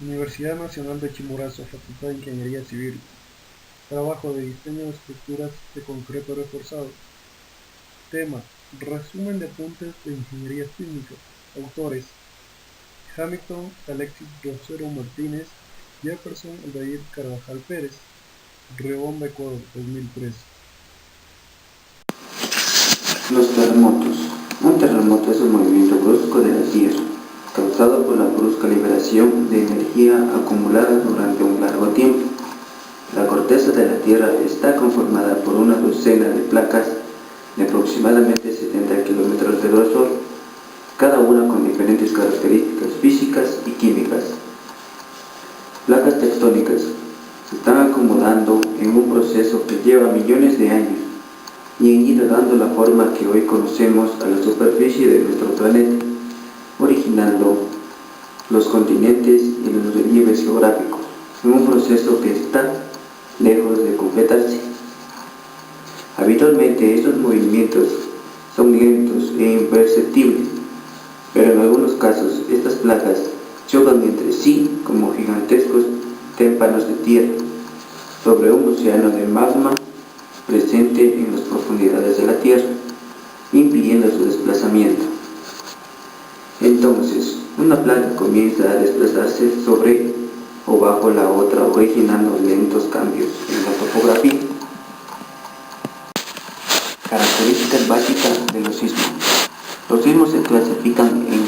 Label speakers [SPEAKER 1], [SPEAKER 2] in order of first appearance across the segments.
[SPEAKER 1] Universidad Nacional de Chimborazo, Facultad de Ingeniería Civil. Trabajo de diseño de estructuras de concreto reforzado. Tema: resumen de apuntes de ingeniería sísmica. Autores: Hamilton, Alexis Rosero Martínez, Jefferson Aldair Carvajal Pérez. Riobamba, Ecuador, 2003.
[SPEAKER 2] Los terremotos. Un terremoto es un movimiento brusco de la Tierra, causado por la brusca liberación de energía acumulada durante un largo tiempo. La corteza de la Tierra está conformada por una docena de placas de aproximadamente 70 kilómetros de grosor, cada una con diferentes características físicas y químicas. Placas tectónicas se están acomodando en un proceso que lleva millones de años y han ido dando la forma que hoy conocemos a la superficie de nuestro planeta, originando los continentes y los relieves geográficos, en un proceso que está lejos de completarse. Habitualmente estos movimientos son lentos e imperceptibles, pero en algunos casos estas placas chocan entre sí como gigantescos témpanos de tierra sobre un océano de magma presente en las profundidades de la Tierra, impidiendo su desplazamiento. Entonces, una placa comienza a desplazarse sobre o bajo la otra, originando lentos cambios en la topografía. Características básicas de los sismos. Los sismos se clasifican en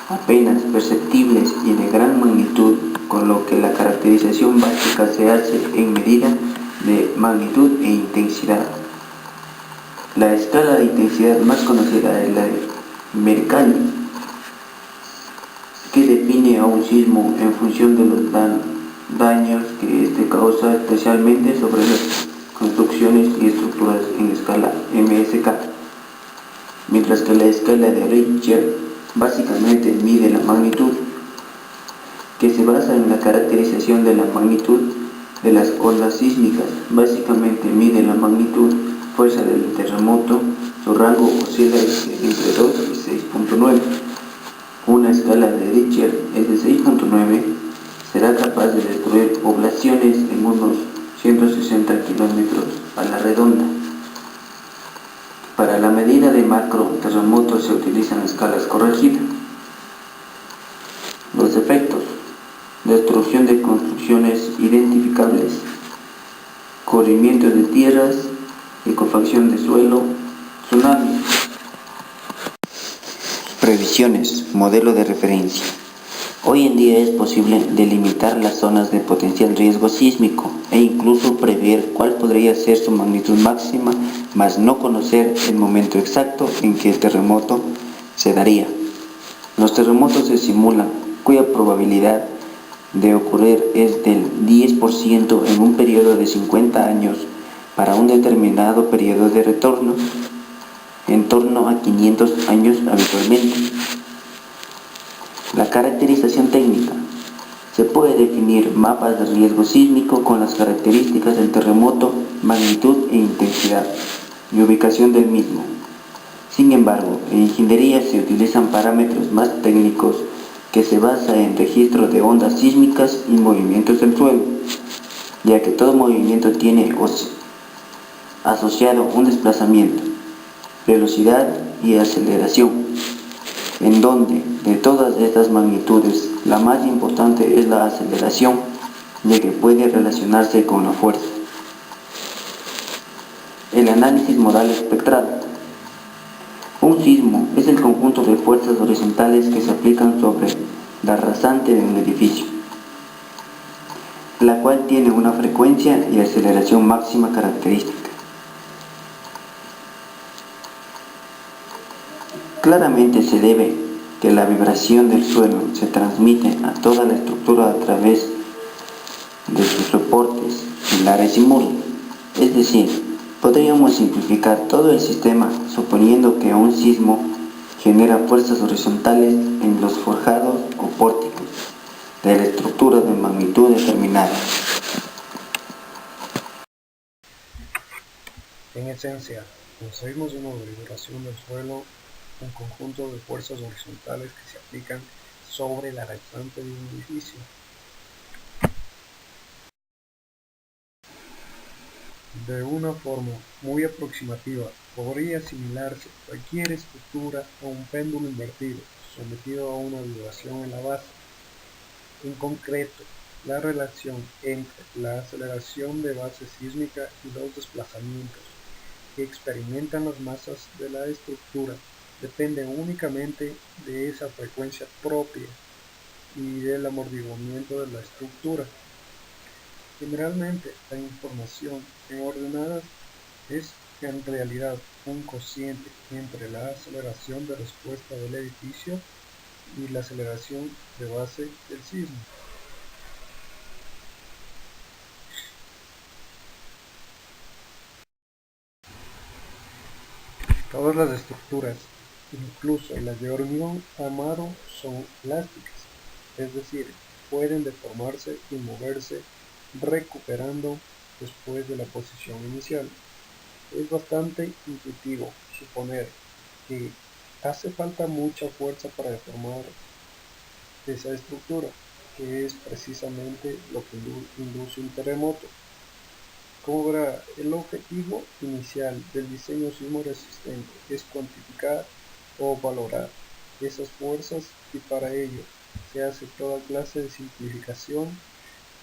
[SPEAKER 2] apenas perceptibles y de gran magnitud, con lo que la caracterización básica se hace en medida de magnitud e intensidad. La escala de intensidad más conocida es la de Mercalli, que define a un sismo en función de los daños que éste causa, especialmente sobre las construcciones y estructuras en escala MSK, mientras que la escala de Richter básicamente mide la magnitud, que se basa en la caracterización de la magnitud de las ondas sísmicas. Básicamente mide la magnitud, fuerza del terremoto, su rango oscila entre 2 y 6.9. Una escala de Richter es de 6.9, será capaz de destruir poblaciones en unos 160 kilómetros a la redonda. Para la medida de macro terremotos se utilizan escalas corregidas. Los efectos: destrucción de construcciones identificables, corrimiento de tierras, licuefacción de suelo, tsunamis. Previsiones, modelo de referencia. Hoy en día es posible delimitar las zonas de potencial riesgo sísmico e incluso prever cuál podría ser su magnitud máxima, mas no conocer el momento exacto en que el terremoto se daría. Los terremotos se simulan, cuya probabilidad de ocurrir es del 10% en un periodo de 50 años para un determinado periodo de retorno, en torno a 500 años habitualmente. La caracterización técnica. Se puede definir mapas de riesgo sísmico con las características del terremoto, magnitud e intensidad y ubicación del mismo. Sin embargo, en ingeniería se utilizan parámetros más técnicos que se basan en registro de ondas sísmicas y movimientos del suelo, ya que todo movimiento tiene asociado un desplazamiento, velocidad y aceleración, en donde de todas estas magnitudes la más importante es la aceleración, ya que puede relacionarse con la fuerza. El análisis modal espectral. Un sismo es el conjunto de fuerzas horizontales que se aplican sobre la rasante de un edificio, la cual tiene una frecuencia y aceleración máxima característica. Claramente se debe que la vibración del suelo se transmite a toda la estructura a través de sus soportes, pilares y muros. Es decir, podríamos simplificar todo el sistema suponiendo que un sismo genera fuerzas horizontales en los forjados o pórticos de la estructura de magnitud determinada.
[SPEAKER 1] En esencia, conseguimos una vibración del suelo, un conjunto de fuerzas horizontales que se aplican sobre la rasante de un edificio. De una forma muy aproximativa, podría asimilarse cualquier estructura a un péndulo invertido, sometido a una vibración en la base. En concreto, la relación entre la aceleración de base sísmica y los desplazamientos que experimentan las masas de la estructura depende únicamente de esa frecuencia propia y del amortiguamiento de la estructura. Generalmente, la información en ordenadas es en realidad un cociente entre la aceleración de respuesta del edificio y la aceleración de base del sismo. Todas las estructuras, incluso las de hormigón armado, son elásticas, es decir, pueden deformarse y moverse recuperando después de la posición inicial. Es bastante intuitivo suponer que hace falta mucha fuerza para deformar esa estructura, que es precisamente lo que induce un terremoto. Como verá, el objetivo inicial del diseño sismo resistente es cuantificar o valorar esas fuerzas y para ello se hace toda clase de simplificación,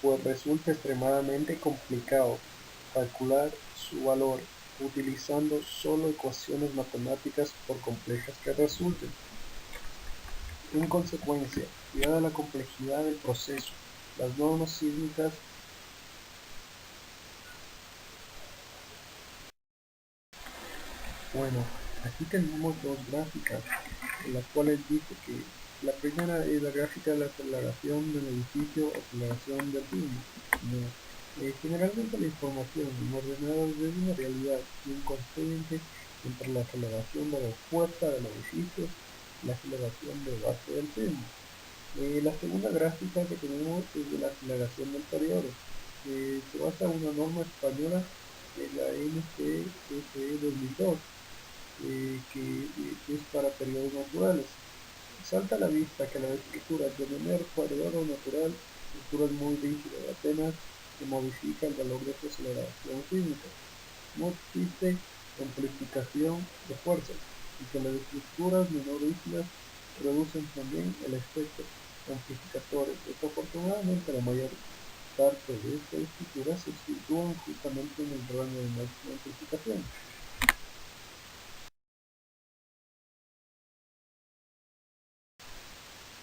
[SPEAKER 1] pues resulta extremadamente complicado calcular su valor utilizando solo ecuaciones matemáticas por complejas que resulten. En consecuencia, y dada la complejidad del proceso, las normas sísmicas. Bueno, aquí tenemos dos gráficas, en las cuales dice que la primera es la gráfica de la aceleración del edificio, aceleración del sismo. Generalmente la información en ordenadas es una realidad y un constante entre la aceleración de la fuerza del edificio y la aceleración de base del sismo. La segunda gráfica que tenemos es de la aceleración del periodo, que se basa en una norma española de la NCSE 2002, que es para periodos naturales. Salta a la vista que las estructuras de menor periodo natural, estructuras muy rígidas, apenas se modifica el valor de su aceleración sísmica. No existe amplificación de fuerzas y que las estructuras menor rígidas reducen también el efecto amplificatorio. Desafortunadamente la mayor parte de estas estructuras se sitúan justamente en el rango de máxima amplificación.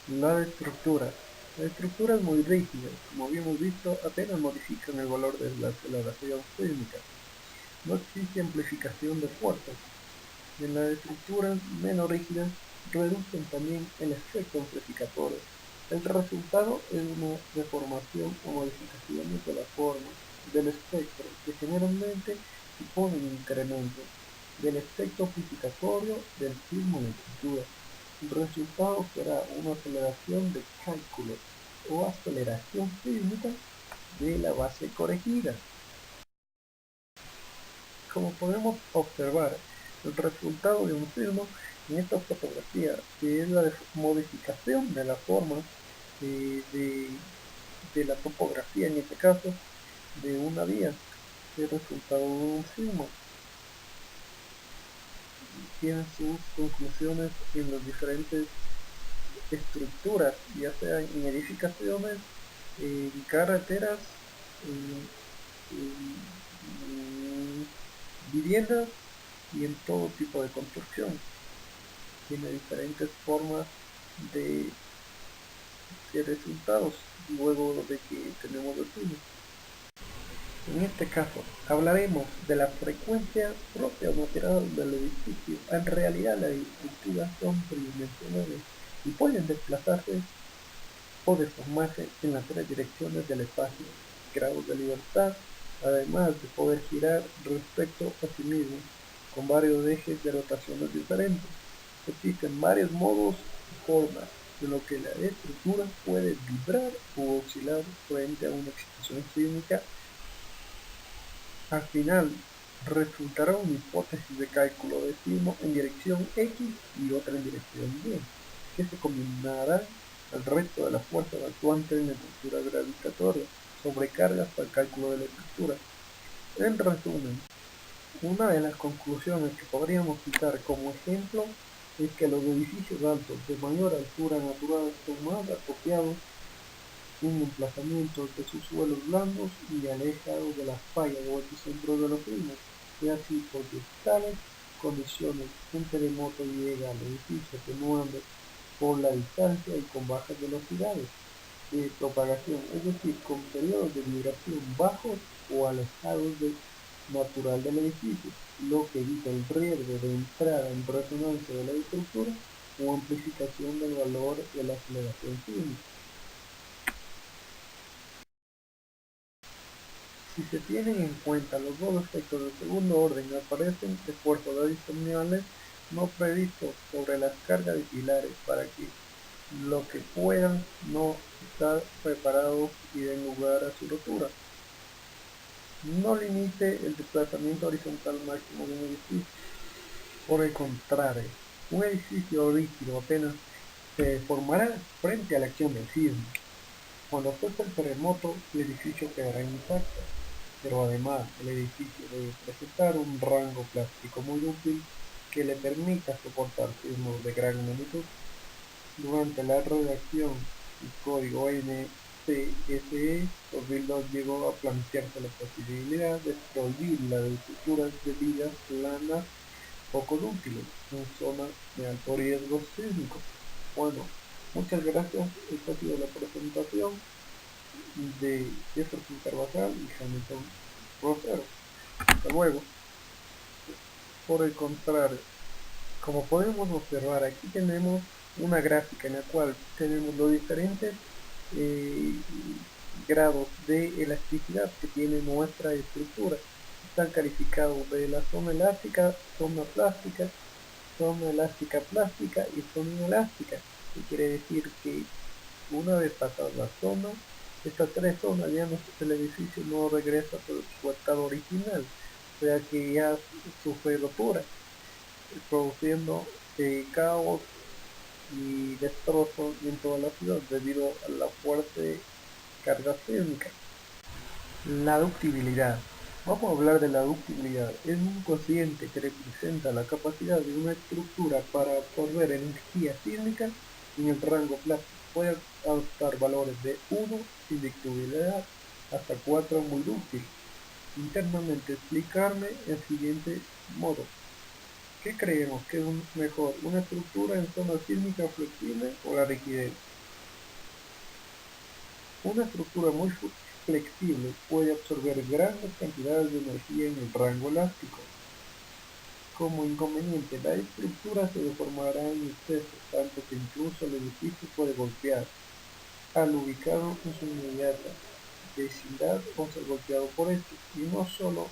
[SPEAKER 1] La estructura. La estructura es muy rígida, como habíamos visto, apenas modifican el valor de la aceleración sísmica. No existe amplificación de fuerzas. En las estructuras menos rígidas reducen también el efecto amplificatorio. El resultado es una deformación o modificaciones de la forma del espectro que generalmente suponen un incremento del efecto amplificatorio del sismo en la estructura. El resultado será una aceleración de cálculo o aceleración sísmica de la base corregida. Como podemos observar, el resultado de un sismo en esta fotografía, que es la modificación de la forma de la topografía, en este caso, de una vía, el resultado de un sismo. Tiene sus conclusiones en las diferentes estructuras, ya sea en edificaciones, en carreteras, en viviendas y en todo tipo de construcción. Tiene diferentes formas de resultados luego de que tenemos el sismo. En este caso, hablaremos de la frecuencia propia o natural del edificio. En realidad, las estructuras son tridimensionales y pueden desplazarse o deformarse en las tres direcciones del espacio, grados de libertad, además de poder girar respecto a sí mismo, con varios ejes de rotaciones diferentes. Existen varios modos y formas de lo que la estructura puede vibrar o oscilar frente a una excitación sísmica. Al final, resultará una hipótesis de cálculo de sismo en dirección X y otra en dirección Y, que se combinarán al resto de las fuerzas actuantes en la estructura gravitatoria, sobrecargas para el cálculo de la estructura. En resumen, una de las conclusiones que podríamos citar como ejemplo es que los edificios altos de mayor altura natural son más apropiados en emplazamientos de sus suelos blandos y alejados de las fallas o epicentros de los mismos, y así porque tales condiciones un terremoto llega al edificio atenuando por la distancia y con bajas velocidades de propagación, es decir, con periodos de vibración bajos o alejados del natural del edificio, lo que evita el riesgo de entrada en resonancia de la estructura o amplificación del valor de la aceleración sísmica. Si se tienen en cuenta los dos efectos de segundo orden, aparecen esfuerzos adicionales no previstos sobre las cargas de pilares para que lo que puedan no estar preparados y den lugar a su rotura. No limite el desplazamiento horizontal máximo de un edificio. Por el contrario, un edificio rígido apenas se deformará frente a la acción del sismo. Cuando afecte el terremoto, el edificio quedará intacto, pero además el edificio debe presentar un rango plástico muy útil que le permita soportar sismos de gran magnitud. Durante la redacción del código NCSE 2002 llegó a plantearse la posibilidad de prohibir las estructuras de vigas planas poco útiles en zonas de alto riesgo sísmico. Bueno, muchas gracias. Esta ha sido la presentación de Jefferson Carvajal y Hamilton Rosero. Hasta luego. Por el contrario, como podemos observar, aquí tenemos una gráfica en la cual tenemos los diferentes eh, grados de elasticidad que tiene nuestra estructura. Están calificados de la zona elástica, zona elástica plástica y zona inelástica, que quiere decir que una vez pasada la zona, estas tres zonas ya no, el edificio no regresa a su estado original, o sea que ya sufre rotura, produciendo caos y destrozos en toda la ciudad debido a la fuerte carga sísmica. La ductibilidad. Vamos a hablar de la ductibilidad. Es un cociente que representa la capacidad de una estructura para absorber energía sísmica en el rango plástico. Puede adoptar valores de 1 sin ductibilidad hasta 4 muy dúctil. Internamente explicarme el siguiente modo. ¿Qué creemos que es mejor, una estructura en zona sísmica flexible o la rigidez? Una estructura muy flexible puede absorber grandes cantidades de energía en el rango elástico. Como inconveniente, la estructura se deformará en exceso, tanto que incluso el edificio puede golpear al ubicado en su inmediata vecindad o ser golpeado por esto. Y no solo